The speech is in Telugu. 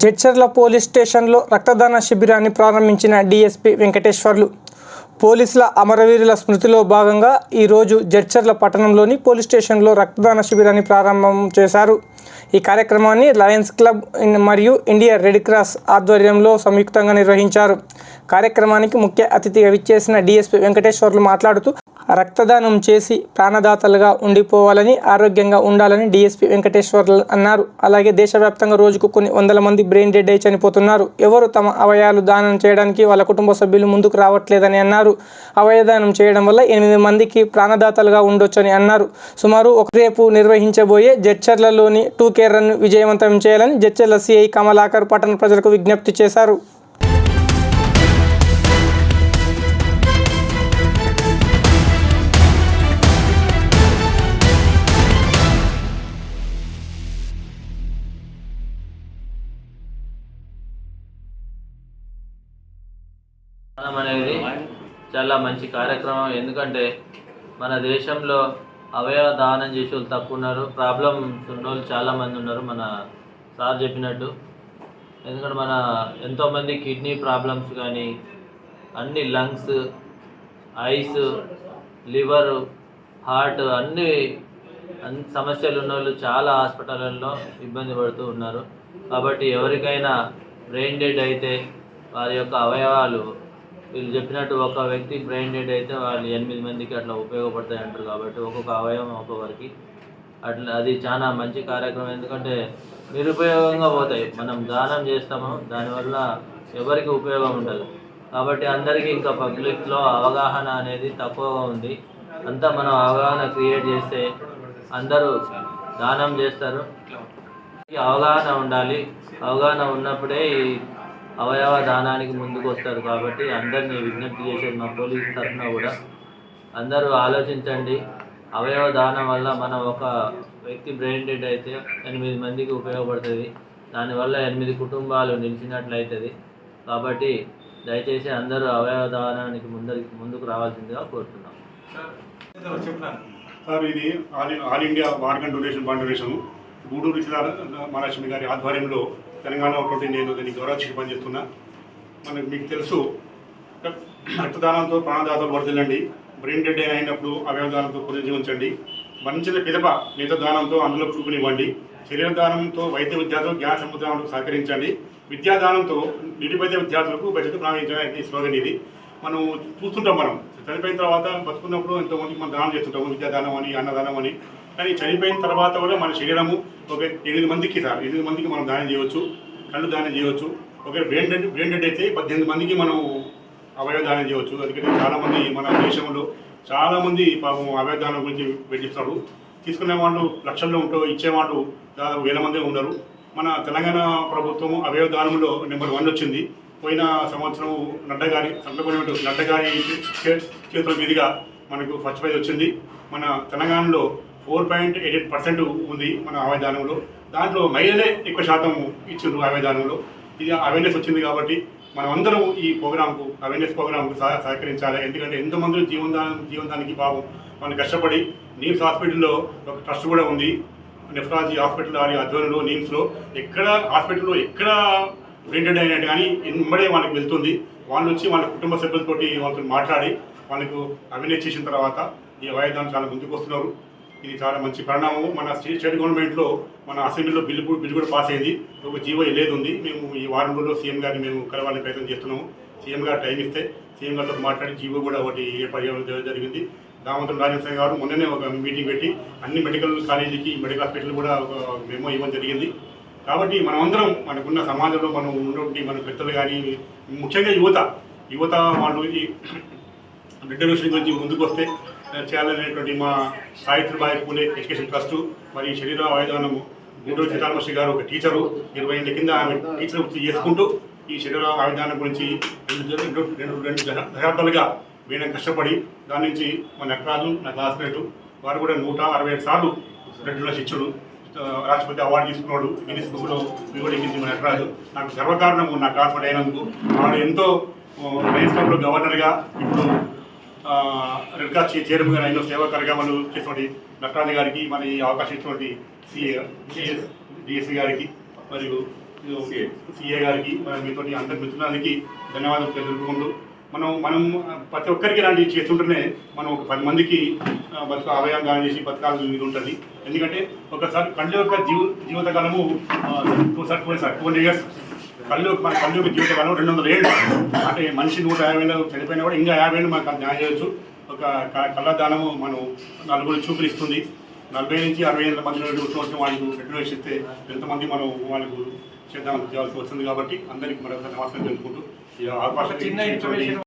జడ్చర్ల పోలీస్ స్టేషన్లో రక్తదాన శిబిరాన్ని ప్రారంభించిన డీఎస్పీ వెంకటేశ్వర్లు. పోలీసుల అమరవీరుల స్మృతిలో భాగంగా ఈరోజు జడ్చర్ల పట్టణంలోని పోలీస్ స్టేషన్లో రక్తదాన శిబిరాన్ని ప్రారంభం చేశారు. ఈ కార్యక్రమాన్ని లయన్స్ క్లబ్ మరియు ఇండియా రెడ్ క్రాస్ ఆధ్వర్యంలో సంయుక్తంగా నిర్వహించారు. కార్యక్రమానికి ముఖ్య అతిథిగా విచ్చేసిన డీఎస్పీ వెంకటేశ్వర్లు మాట్లాడుతూ రక్తదానం చేసి ప్రాణదాతలుగా ఉండిపోవాలని, ఆరోగ్యంగా ఉండాలని డీఎస్పీ వెంకటేశ్వర్లు అన్నారు. అలాగే దేశవ్యాప్తంగా రోజుకు కొన్ని వందల మంది బ్రెయిన్ డెడ్ అయి చనిపోతున్నారు. ఎవరు తమ అవయవాలు దానం చేయడానికి వాళ్ళ కుటుంబ సభ్యులు ముందుకు రావట్లేదని అన్నారు. అవయదానం చేయడం వల్ల 8 మందికి ప్రాణదాతలుగా ఉండొచ్చని అన్నారు. సుమారు రేపు నిర్వహించబోయే జడ్చర్లలోని 2K రన్ విజయవంతం చేయాలని జడ్చర్ల సిఐ కమలాకర్ పట్టణ ప్రజలకు విజ్ఞప్తి చేశారు. అనేది చాలా మంచి కార్యక్రమం. ఎందుకంటే మన దేశంలో అవయవ దానం చేసే వాళ్ళు తక్కువ ఉన్నారు, ప్రాబ్లమ్స్ ఉన్న వాళ్ళు చాలామంది ఉన్నారు మన సార్ చెప్పినట్టు. ఎందుకంటే మన ఎంతోమంది కిడ్నీ ప్రాబ్లమ్స్ కానీ అన్ని లంగ్స్, ఐస్, లివర్, హార్ట్ అన్ని సమస్యలు ఉన్న వాళ్ళు చాలా హాస్పిటల్లో ఇబ్బంది పడుతూ ఉన్నారు. కాబట్టి ఎవరికైనా బ్రెయిన్ డెడ్ అయితే వారి యొక్క అవయవాలు వీళ్ళు చెప్పినట్టు ఒక వ్యక్తి బ్రెయిన్ డెడ్ అయితే వాళ్ళు 8 మందికి అట్లా ఉపయోగపడతాయి అంటారు. కాబట్టి ఒక్కొక్క అవయవం ఒక్కొక్కరికి అట్లా అది చాలా మంచి కార్యక్రమం. ఎందుకంటే నిరుపయోగంగా పోతాయి, మనం దానం చేస్తాము దానివల్ల ఎవరికి ఉపయోగం ఉండదు. కాబట్టి అందరికీ ఇంకా పబ్లిక్లో అవగాహన అనేది తక్కువగా ఉంది. అంతా మనం అవగాహన క్రియేట్ చేస్తే అందరూ దానం చేస్తారు. అవగాహన ఉండాలి, అవగాహన ఉన్నప్పుడే ఈ అవయవ దానానికి ముందుకు వస్తారు. కాబట్టి అందరినీ విజ్ఞప్తి చేసేది మా పోలీసు తరఫున కూడా అందరూ ఆలోచించండి. అవయవ దానం వల్ల మనం ఒక వ్యక్తి బ్రెయిన్ డెడ్ అయితే 8 మందికి ఉపయోగపడుతుంది. దానివల్ల 8 కుటుంబాలు నిలిచినట్లయితుంది. కాబట్టి దయచేసి అందరూ అవయవ దానానికి ముందుకు రావాల్సిందిగా కోరుతున్నాం. సార్, ఇది all India organ donation foundation Guduru Mahalakshmi గారి ఆధ్వర్యంలో తెలంగాణ ఒకటి నేను దీనికి గౌరవశిక్ష పనిచేస్తున్నా. మీకు తెలుసు, రక్తదానంతో ప్రాణదాతలు వర్ధిల్లండి, బ్రెయిన్ డెడ్ అయినప్పుడు అవయవదానంతో పునర్జీవించండి, మరణించిన పిదప నేత దానంతో అందులో చూపునివ్వండి, శరీర దానంతో వైద్య విద్యార్థులు జ్ఞాన సముద్రాలకు సహకరించండి, విద్యాదానంతో నిరుపేద విద్యార్థులకు బడ్జెట్ ప్రారంభించడానికి స్లోగన్ ఇది. మనం చూస్తుంటాం, మనం చనిపోయిన తర్వాత బతుకున్నప్పుడు ఎంతోమందికి మనం దానం చేస్తుంటాము, విద్యాదానం అని, అన్నదానం అని. కానీ చనిపోయిన తర్వాత కూడా మన శరీరము ఒక 8 మందికి 8 మందికి మనం దానం చేయవచ్చు, కళ్ళు దానం చేయవచ్చు. ఒక బ్రెయిన్ డెడ్ అయితే 18 మందికి మనం అవయవ దానం చేయవచ్చు. అందుకని చాలామంది మన దేశంలో చాలామంది పాపం అవయవ దానం గురించి వెచ్చిస్తారు. తీసుకునే వాళ్ళు లక్షల్లో ఉంటూ ఇచ్చేవాళ్ళు దాదాపు 1000 మంది ఉన్నారు. మన తెలంగాణ ప్రభుత్వం అవయవ దానంలో నెంబర్ 1 వచ్చింది. పోయిన సంవత్సరం నడ్డా గారి చేతుల మీదుగా మనకు ఫస్ట్ ప్రైజ్ వచ్చింది. మన తెలంగాణలో 4.88% ఉంది మన అవయదానంలో. దాంట్లో మహిళలే ఎక్కువ శాతం ఇచ్చిండ్రు అవయదానంలో. ఇది అవేర్నెస్ వచ్చింది కాబట్టి మనం అందరం ఈ ప్రోగ్రాంకు అవేర్నెస్ ప్రోగ్రాంకు సహకరించాలి. ఎందుకంటే ఎంతోమంది జీవనదానికి పాపం మనం కష్టపడి నీమ్స్ హాస్పిటల్లో ఒక ట్రస్ట్ కూడా ఉంది, నెఫ్రాలజీ హాస్పిటల్ వారి ఆధ్వర్యంలో నీమ్స్లో ఎక్కడ హాస్పిటల్లో ఎక్కడ బ్రెయిన్ డెడ్ అయినట్టు కానీ వెంబడే వాళ్ళకి వెళ్తుంది. వాళ్ళు వచ్చి వాళ్ళ కుటుంబ సభ్యులతోటి వాళ్ళతో మాట్లాడి వాళ్ళకు అవేర్నెస్ చేసిన తర్వాత ఈ అవయదానం చాలా ముందుకు వస్తున్నారు. ఇది చాలా మంచి పరిణామం. మన స్టేట్ గవర్నమెంట్లో మన అసెంబ్లీలో బిల్లు కూడా పాస్ అయింది. ఒక జీవో వెళ్ళేది ఉంది. మేము ఈ వారం రోజుల్లో సీఎం గారిని మేము కలవాలని ప్రయత్నం చేస్తున్నాము. సీఎం గారు టైం ఇస్తే సీఎం గారితో మాట్లాడి జీవో కూడా ఒకటి ఏర్పాటు జరిగింది. దామోదరం రాజేంద్ర గారు మొన్ననే ఒక మీటింగ్ పెట్టి అన్ని మెడికల్ కాలేజీకి, మెడికల్ హాస్పిటల్ కూడా ఒక మెమో ఇవ్వడం జరిగింది. కాబట్టి మనమందరం మనకున్న సమాజంలో మనం ఉన్నటువంటి మన పెద్దలు కానీ ముఖ్యంగా యువత వాళ్ళు ఈ బ్లడ్ డొనేషన్ గురించి ముందుకు వస్తే చేయాలనేటువంటి మా సావిత్రిబాయి పూలే ఎడ్యుకేషన్ ట్రస్టు మరి శరీర అవయదానము గూడూరు సీతారామశ్రీ గారు ఒక టీచరు 20 ఏళ్ళ కింద ఆమె టీచర్ వృత్తి చేసుకుంటూ ఈ శరీర అవయదానం గురించి 2 దశాబ్దాలుగా వీళ్ళని కష్టపడి దాని నుంచి మా నటరాజు నా క్లాస్మేట్ వారు కూడా 167 సార్లు బ్లడ్ డొనేషన్ ఇచ్చాడు. రాష్ట్రపతి అవార్డు తీసుకున్నాడు. గిన్నిస్ బుక్లో వివరించింది మా నటరాజు. నాకు గర్వకారణము నా క్లాస్మేట్ అయినందుకు. వాడు ఎంతో లయన్స్ క్లబ్లో గవర్నర్గా, ఇప్పుడు రెడ్ క్రాస్ చైర్మన్గా ఎన్నో సేవా కార్యక్రమాలు చేసినటువంటి నటరాజు గారికి, మరి ఈ అవకాశం ఇచ్చినటువంటి డిఎస్సీ గారికి మరియు సిఏ గారికి మీతో అందరి మిత్రులకి ధన్యవాదాలు తెలుపుకుంటూ మనం ప్రతి ఒక్కరికి ఇలాంటివి చేస్తుంటేనే మనం ఒక 10 మందికి అవయవం దానం చేసి బతకాల్సి ఇది ఉంటుంది. ఎందుకంటే ఒకసారి కళ్ళు యొక్క జీవితకాలము 2 ఇయర్స్ కళ్ళు యొక్క జీవితకాలం 200 ఏళ్ళు. అంటే మనిషి 150 ఏళ్ళు చనిపోయినా కూడా ఇంకా 50 ఏళ్ళు మనకు న్యాయం చేయవచ్చు. ఒక కళ్ళదానము మనం 4 చూపులు ఇస్తుంది. 40 నుంచి 60 ఏళ్ళ మంది వాళ్ళకు రెడ్లు వేసిస్తే ఎంతమంది మనం వాళ్ళకు చేయాల్సి వస్తుంది. కాబట్టి అందరికీ మరొక నమస్కారం తెలుసుకుంటూ ఈ అవకాశం